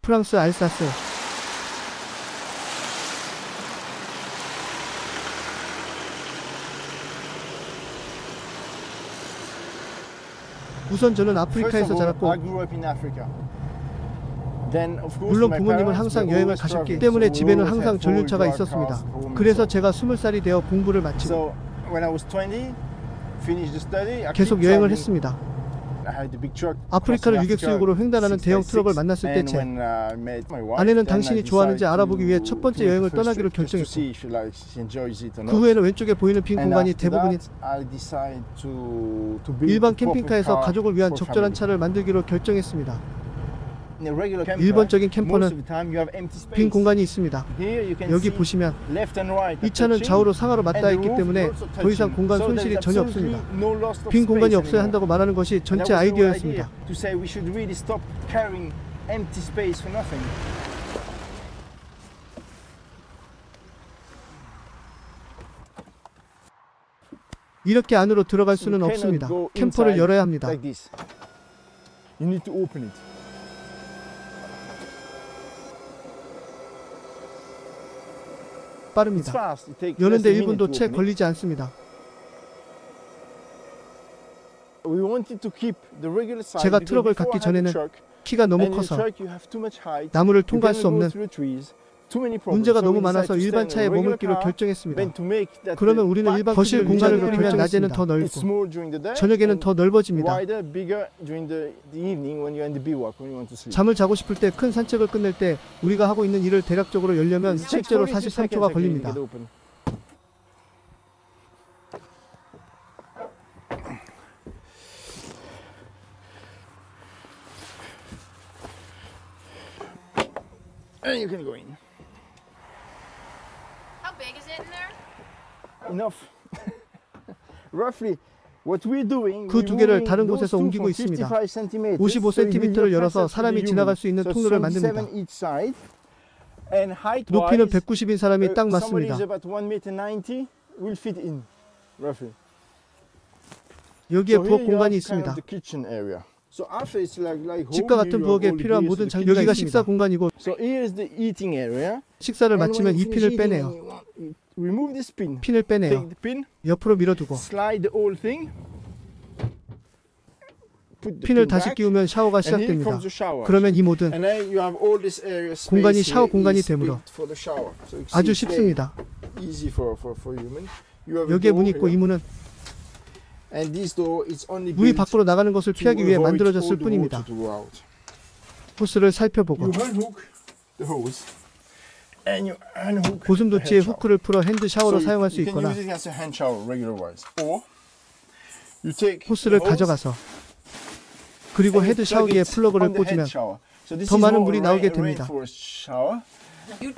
프랑스 알사스. 우선 저는 아프리카에서 자랐고 물론 부모님은 항상 여행을 가셨기 때문에 집에는 항상 전륜차가 있었습니다. 그래서 제가 20살이 되어 공부를 마치고 계속 여행을 했습니다. 아프리카를 유격수용으로 횡단하는 대형 트럭을 만났을 때 제 아내는 당신이 좋아하는지 알아보기 위해 첫 번째 여행을 떠나기로 결정했고, 그 후에는 왼쪽에 보이는 빈 공간이 대부분인 일반 캠핑카에서 가족을 위한 적절한 차를 만들기로 결정했습니다. 일반적인 캠퍼는 빈 공간이 있습니다. 여기 보시면 이 차는 좌우로 상하로 맞닿아 있기 때문에 더 이상 공간 손실이 전혀 없습니다. 빈 공간이 없어야 한다고 말하는 것이 전체 아이디어였습니다. 이렇게 안으로 들어갈 수는 없습니다. 캠퍼를 열어야 합니다. 빠릅니다. 여는데 1분도 채 걸리지 않습니다. 제가 트럭을 갖기 전에는 키가 너무 커서 나무를 통과할 수 없는 문제가 너무 많아서 일반 차에 머물기로 결정했습니다. 그러면 우리는 일반 거실 공간을 넓히면 낮에는 더 넓고 저녁에는 더 넓어집니다. 잠을 자고 싶을 때, 큰 산책을 끝낼 때 우리가 하고 있는 일을 대략적으로 열려면 실제로 43초가 걸립니다. And you can go in. How big is it in there? Enough. Roughly what we're doing. 그 두 개를 다른 곳에서 옮기고 있습니다. 55cm를 열어서 사람이 지나갈 수 있는 통로를 만듭니다. 높이는 190인 사람이 딱 맞습니다. 여기에 부엌 공간이 있습니다. 집과 같은 부엌에 필요한 모든 장비가 여기가 식사 공간이고, 식사를 마치면 이 핀을 빼내요. 핀을 빼내요. 옆으로 밀어두고 핀을 다시 끼우면 샤워가 시작됩니다. 그러면 이 모든 공간이 샤워 공간이 되므로 아주 쉽습니다. 여기에 문이 있고, 이 문은 물이 밖으로 나가는 것을 피하기 위해 만들어졌을 뿐입니다. 호스를 살펴보고 고슴도치의 후크를 풀어 핸드 샤워로 사용할 수 있거나 호스를 가져가서 그리고 헤드 샤워기에 플러그를 꽂으면 더 많은 물이 나오게 됩니다.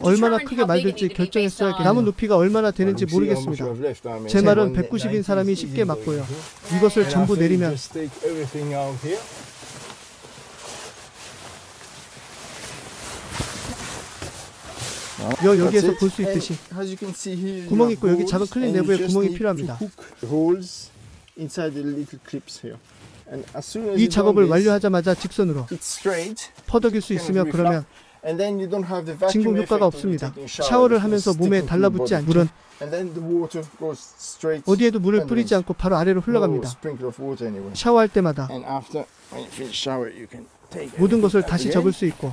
얼마나 크게 만들지 결정했어야겠네요. 나무 높이가 얼마나 되는지 모르겠습니다. 제 말은 190인 사람이 쉽게 맞고요. 이것을 전부 내리면 여기에서 볼 수 있듯이 구멍이 있고, 여기 작은 클립 내부에 구멍이 필요합니다. 이 작업을 완료하자마자 직선으로 퍼덕일 수 있으며, 그러면 진공 효과가 없습니다. 샤워를 하면서 몸에 달라붙지 않은 물은 어디에도 물을 뿌리지 않고 바로 아래로 흘러갑니다. 샤워할 때마다 모든 것을 다시 접을 수 있고,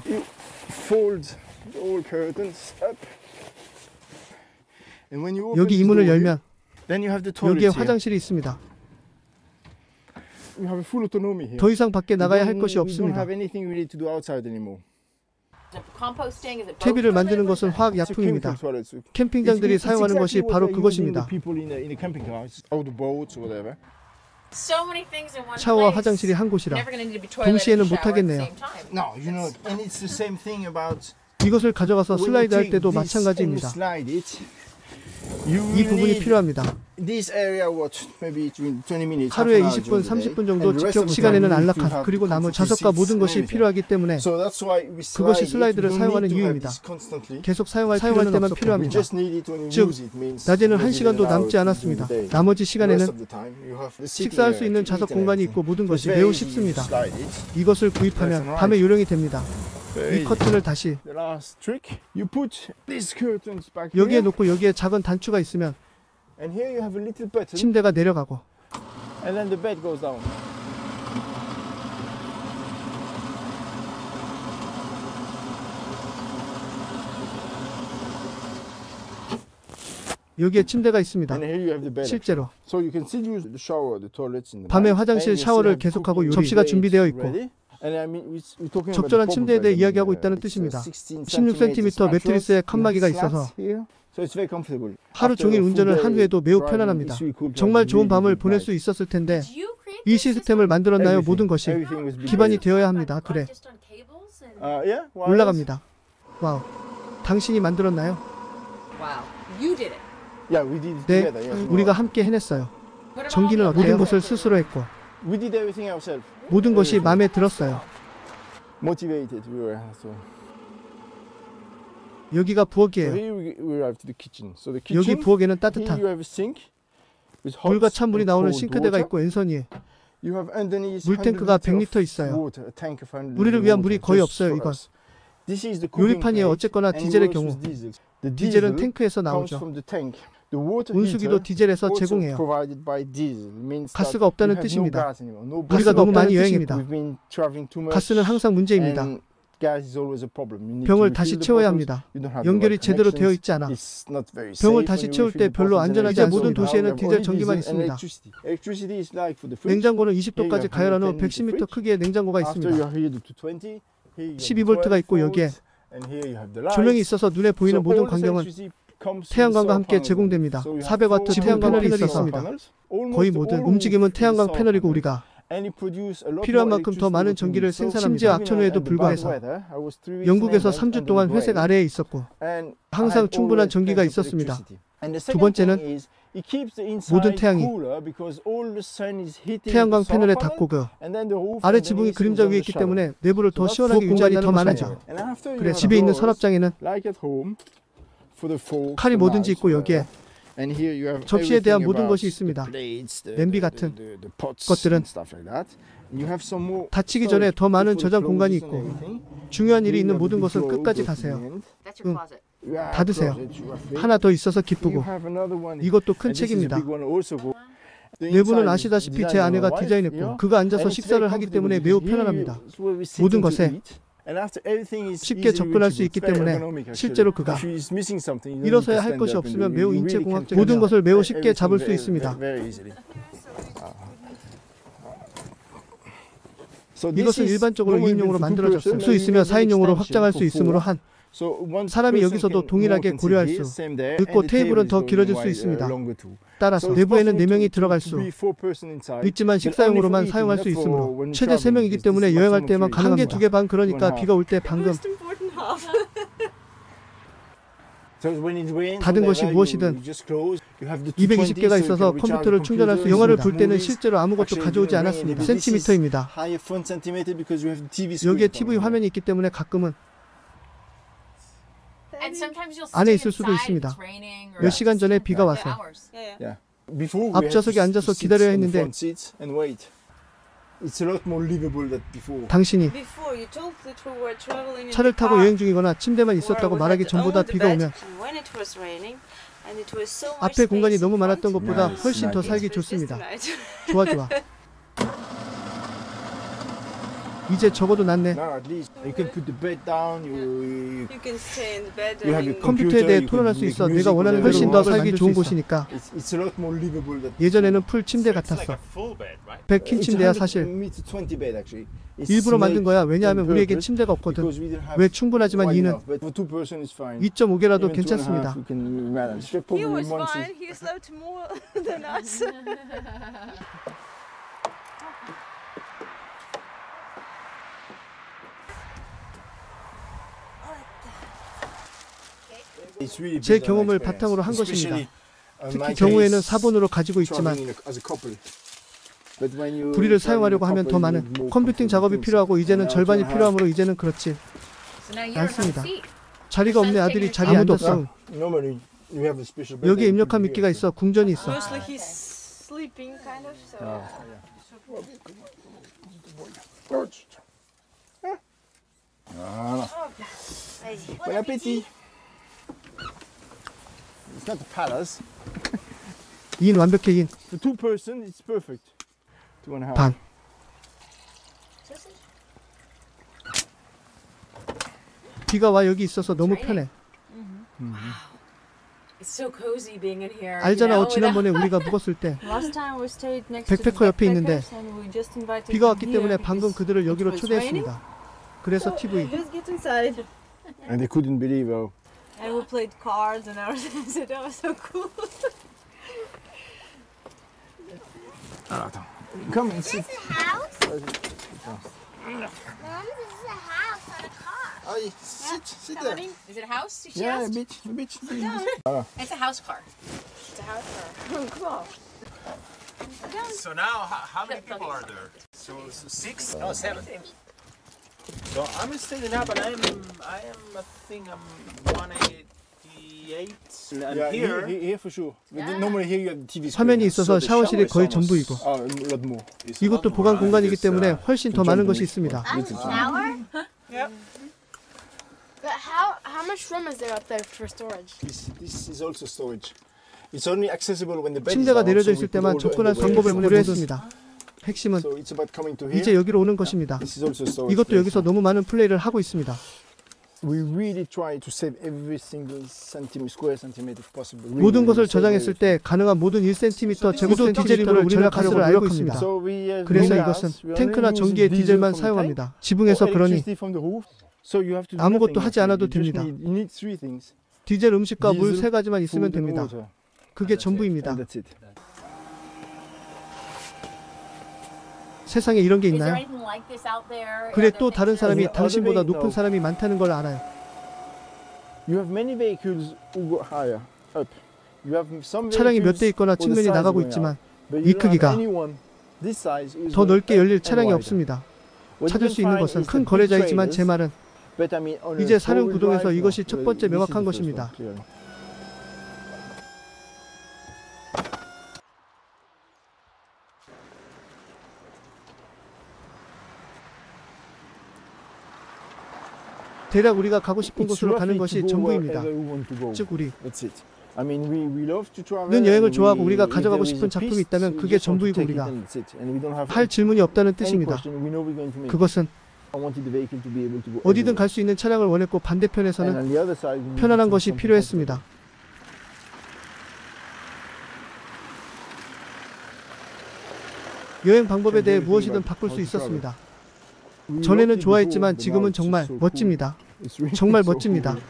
여기 이 문을 열면 여기에 화장실이 있습니다. 더 이상 밖에 나가야 할 것이 없습니다. 퇴비를 만드는 것은 화학약품입니다. 캠핑장들이 사용하는 것이 바로 그것입니다. 샤워와 화장실이 한 곳이라 동시에는 못하겠네요. 이것을 가져가서 슬라이드 할 때도 마찬가지입니다. 이 부분이 필요합니다. 하루에 20분, 30분 정도 직격 시간에는 안락한, 그리고 나무 자석과 모든 것이 필요하기 때문에 그것이 슬라이드를 사용하는 이유입니다. 계속 사용할 때만 필요합니다. 즉, 낮에는 1시간도 남지 않았습니다. 나머지 시간에는 식사할 수 있는 자석 공간이 있고 모든 것이 매우 쉽습니다. 이것을 구입하면 밤에 요령이 됩니다. 이 커튼을 다시 The last trick, you put these curtains back 여기에 here, 놓고 여기에 작은 단추가 있으면 and here you have a little button, 침대가 내려가고 and then the bed goes down. 여기에 침대가 있습니다. And here you have the bed. 실제로 So you can still use the shower, the toilets in the 밤에 night, 화장실 and you 샤워를 still have 계속하고 cooking 접시가 plates 준비되어 있고 ready. And I mean, we're talking 적절한 about the 침대에 대해 proper bed. 이야기하고 있다는 It's a 뜻입니다. 16cm 16cm 매트리스에 칸막이가 slats 있어서 here. So it's very comfortable. 하루 After 종일 a full 운전을 day 한 후에도 매우 driving, 편안합니다. it's really cool to 정말 have a 좋은 really 밤을 good 보낼 night. 수 있었을 텐데 Did you create 이 시스템을 만들었나요? 모든 것이 Everything was built 기반이 by- 되어야 합니다. 그래, just on cables and Yeah, wireless. 올라갑니다. 와우, 당신이 만들었나요? wow, you did it. Yeah, we did it 네, together. Yes. 우리가 함께 해냈어요. What about 전기는 all the 모든 other 것을 workers? 스스로 했고 We did everything ourselves. 모든 것이 마음에 들었어요. Motivated we were. So 여기가 부엌이에요. here we arrived to the kitchen. So the 여기 kitchen. 부엌에는 Here 따뜻한 you have a sink with hot 물과 찬 물이 and 나오는 cold 싱크대가 water. 있고 앤서니에 You have underneath 물탱크가 100 100리터 of 있어요. water, a tank of 100 우리를 위한 water 물이 거의 just 없어요, for 이건. us. This is the cooking 요리판이에요. plate, 어쨌거나 and 디젤의 works 경우 with diesel. The 디젤은 diesel 탱크에서 comes 나오죠. from the tank. The water 온수기도 heater 디젤에서 also 제공해요. provided by diesel. Means 가스가 that 없다는 we have 뜻입니다. no gas anymore, no 우리가 gas. 너무 많이 We've 여행입니다. been traveling too much, 가스는 항상 문제입니다. and gas is always a problem. You need 병을 to 다시 refill the 채워야 bottles. 합니다. You don't have the 연결이 right 제대로 되어 connections. 있지 않아 It's not very 병을 safe 다시 when you 채울 때 refill the 별로 bottles and 안전하지 everything. 모든 So 도시에는 we have 디젤 only 전기만 diesel and 있습니다. electricity. Electricity is like for the fridge. 냉장고는 20도까지 가열한 후 110m 크기의 냉장고가 After 있습니다. you are heated to 20, here you have 12V가 있고 12 여기에 volts, and here you have the lights. 조명이 있어서 눈에 보이는 So 모든 all this 광경은 electricity comes from the 태양광과 solar 함께 panels. 제공됩니다. So you have 400W four 태양광 solar 패널이 panels. 있습니다. Almost 거의 all 모든 of 움직임은 it is 태양광 solar 패널이고 panels. 우리가 And it produce a lot 필요한 more 만큼 더 electricity 많은 than 전기를 we need. So 생산합니다. 심지어 악천후에도 in the bad 불구해서 weather, I was 3 weeks in 영국에서 England 3주 under 동안 the 회색 rain, 아래에 있었고 and 항상 I had 충분한 always 전기가 plenty of 있었습니다. electricity. And the 두 second 번째는 thing is, it keeps the 모든 inside 태양이 cooler because all the sun is hitting 태양광 the solar 패널에 panel, 닿고 그 and then the roof 아래 지붕이 underneath 그림자 is 위에 under 있기 shadow. 때문에 내부를 더 So that's 시원하게 buộc 공간이 공간이 더 많아져. And after you 그래, have 집에 있는 doors, 서랍장에는 like at home, for the forks, 칼이 the 뭐든지 knives, 있고 여기에 and here you have 접시에 대한 everything 모든 about 것이 있습니다. the plates, the 냄비 같은 pots 것들은 and stuff like that. You have some more 닫히기 전에 더 많은 for the 저장 공간이 clothes and 있고 everything. 중요한 일이 Here 있는 you have 모든 the 것은 drawer 끝까지 goes to the 가세요. end. That's your 응. closet. You have 닫으세요. closet, roughly. 하나 더 있어서 You 기쁘고 have another one. 이것도 큰 And this is a 책입니다. big one also. The 내부는 inside is 아시다시피 제 designed by 아내가 my wife, 디자인했고 yeah. 그가 앉아서 And it's 식사를 very 하기 comfortable 때문에 because 매우 here 편안합니다. is where we sit 모든 into 것에 eat. And after everything is 쉽게 easily 접근할 수 reachable. 있기 It's very 때문에 ergonomic, actually. 실제로 그가 If she's missing something, you don't need 일어서야 to 할 stand 것이 up and 없으면 do it. 매우 You 인체 really can 공학적 do 모든 it. 것을 매우 쉽게 Everything 잡을 수 very, 있습니다. very easily. So this 이것은 is 일반적으로 normally 2인용으로 for two 만들어졌을 person, 수 maybe 있으며 an 4인용으로 extension 확장할 for 수 있으므로 four. 한 So one 사람이 person 여기서도 can 동일하게 more can 고려할 sit here, 수 same there, 있고 and the 테이블은 table is 더 going 길어질 수 wide, 있습니다. longer too. 따라서 So it's 내부에는 possible 4명이 to 들어갈 be 수 four person inside, 있지만 but only for 식사용으로만 eating, 사용할 not 수 for 있으므로 when 최대 traveling, 3명이기 because 때문에 this is 여행할 maximum 때만 three. 한 개, 두 개 반 그러니까 비가 올 때 방금 Most important half. So when it rains, 닫은 것이 whatever, 무엇이든 you just close. You have the 220개가 220, 있어서 so you can recharge 컴퓨터를 the 충전할 수 computer. 영화를 So 볼 때는 movies, 실제로 아무것도 actually, 가져오지 during 않았습니다. rain, this is 센티미터입니다. higher front centimeter because you have the TV screen 여기에 coming TV here. 화면이 있기 때문에 가끔은 And sometimes you'll 안에 sit 있을 수도 inside, 있습니다. it's raining, or 몇 시간 전에 비가 for 와서 hours. Yeah, yeah. Yeah. Before we had 앞좌석에 to 앉아서 sit 기다려야 on the 했는데 front seats and wait. It's a lot more livable than before. 당신이 Before you told that we were traveling in 차를 the 타고 car 여행 중이거나 침대만 where 있었다고 we 말하기 had 전보다 only the 비가 bed, 오면 and when it was raining, and it was so much 앞에 공간이 space 너무 in 많았던 front, 것보다 Nice, 훨씬 더 nice. 살기 it was just 좋습니다. nice. 좋아 좋아. 이제 적어도 낫네. Now at least you can put the bed down. You You can stay in the bed You have and your 컴퓨터에 대해 you can 토론할 수 make 있어. music 내가 원하는 whenever 훨씬 you 더 want. 살기 좋은 곳이니까. It's a lot more livable than 예전에는 풀 침대 같았어. 100킨 침대야 사실. 100m 20 bed actually. It's 일부러 만든 made 거야. 왜냐하면 on 우리에겐 purpose 침대가 없거든. because we didn't have 왜 충분하지만 wide 이는 enough, but for two person is fine. 2.5개라도 Even 2.5 괜찮습니다. we can manage. he Probably was one fine. seat. He slept more than us. It's really 제 based on 경험을 experience, 바탕으로 한 especially, 것입니다. my 특히 경우에는 case, 4번으로 가지고 있지만 traveling as a couple. But when you 불의를 travel 사용하려고 in a 하면 더 couple, you 많은 need more 컴퓨팅 작업이 comfortable 필요하고 things. 이제는 And 절반이 now to 필요하므로 이제는 그렇지. So now you're on 많습니다. the seat. 자리가 없네. 아들이 자리에 아무도 앉았어. have- Normally you have a special bed 여기에 that you 입력한 put 미끼가 here. 있어. 궁전이 있어. Mostly he's sleeping, kind of. So Voilà. Bon appétit. It's not a palace. 2인 완벽해 2인. For 2 person, it's perfect. 2.5. 반. 비가 와 여기 있어서 너무 편해. It's so cozy being in here. 알잖아, you know, 지난번에 우리가 묵었을 때 Last time we stayed next to the 백패커 옆에 있는데 backpackers and we just invited 비가 them 왔기 here 때문에 방금 because 그들을 여기로 it was 초대했습니다. 그래서 TV. Just get inside. And they couldn't believe how. And we played cards and everything. So that was so cool. Attends. Come and sit. House? Mom, this is a house, not a car. Allez, sit there. Is it a house? Did she Yeah, a ask? bit. It's a house car. It's a house car. Come on. So now, how many people are there? So 6? No, 7. So I'm standing up, and I think I'm 188. And Yeah, here, here for sure. But normally here you have the TV screen. 화면이 있어서 the 샤워실이 shower 거의 is almost- 전부이고 Oh, a lot more. it's a lot 이것도 more, 보관 right? 공간이기 Because, 때문에 훨씬 더 많은 것이 있습니다. I'm a shower? Yep. But how much room is there up there for storage? This is also storage. It's only accessible when the bed is 침대가 down, 내려져 so we 있을 put 때만 all the 접근할 underwear 방법을 in. 고려했습니다. 핵심은 So it's about coming to here. 이제 여기로 오는 것입니다. This is also storage. 이것도 place. 여기서 너무 많은 플레이를 하고 있습니다. We really try to save every single square centimeter if possible. 모든 것을 저장했을 때 가능한 모든 1cm 제곱 디젤임을 절약하려고 알고 있습니다. So we have 그래서 no 이것은 gas. We 탱크나 only use 전기의 diesel 디젤만 from the 사용합니다. tank 지붕에서 or 그러니 electricity from the roof. So you have to do 아무것도 nothing, 하지 actually. 않아도 You just 됩니다. you need 3 things. 디젤, 음식과 물 디젤, 3가지만 있으면 Food and 됩니다. water. 그게 전부입니다. And that's it. 세상에 이런 게 Is there 있나요? anything like this out there? 그래 Are there 또 다른 things 사람이 other 당신보다 way? 높은 No. 사람이 많다는 걸 알아요. You have many vehicles who go higher up. You have some 차량이 몇 대 vehicles 있거나 with the 측면이 size 나가고 going 있지만 out. But 이 you don't have 크기가 anyone this size who is 더 going 넓게 열릴 up and 차량이 wider. 없습니다. What you 찾을 can 수 있는 find 것은 is 큰 the big 거래자이지만 제 trailers, 말은 but I mean on a 이제 사륜 four-wheel 구동에서 drive, 이것이 no. 첫 번째 This is 명확한 the first 것입니다. one, clearly. 대략 우리가 가고 싶은 It's 곳으로 가는 roughly 것이 to go 전부입니다. wherever we want to go. 즉 우리 That's it. I mean, we love to travel. 는 여행을 and 좋아하고 we- 우리가 if 가져가고 there is 싶은 a 작품이 piece, 있다면 we 그게 just want to 전부이고 take it 우리가 and that's it. And we don't have 할 질문이 없다는 any 뜻입니다. question. We know we're going to make it. 그것은 I wanted the vehicle to be able to go 어디든 everywhere. 갈 수 있는 차량을 원했고 And 반대편에서는 on the other side, we 편안한 need 것이 something 필요했습니다. 여행 방법에 대해 무엇이든 바꿀 수 있었습니다. We 전에는 loved it 좋아했지만 before, but now 지금은 it's 정말 so cool. 멋집니다. It's really 정말 so 멋집니다. cool.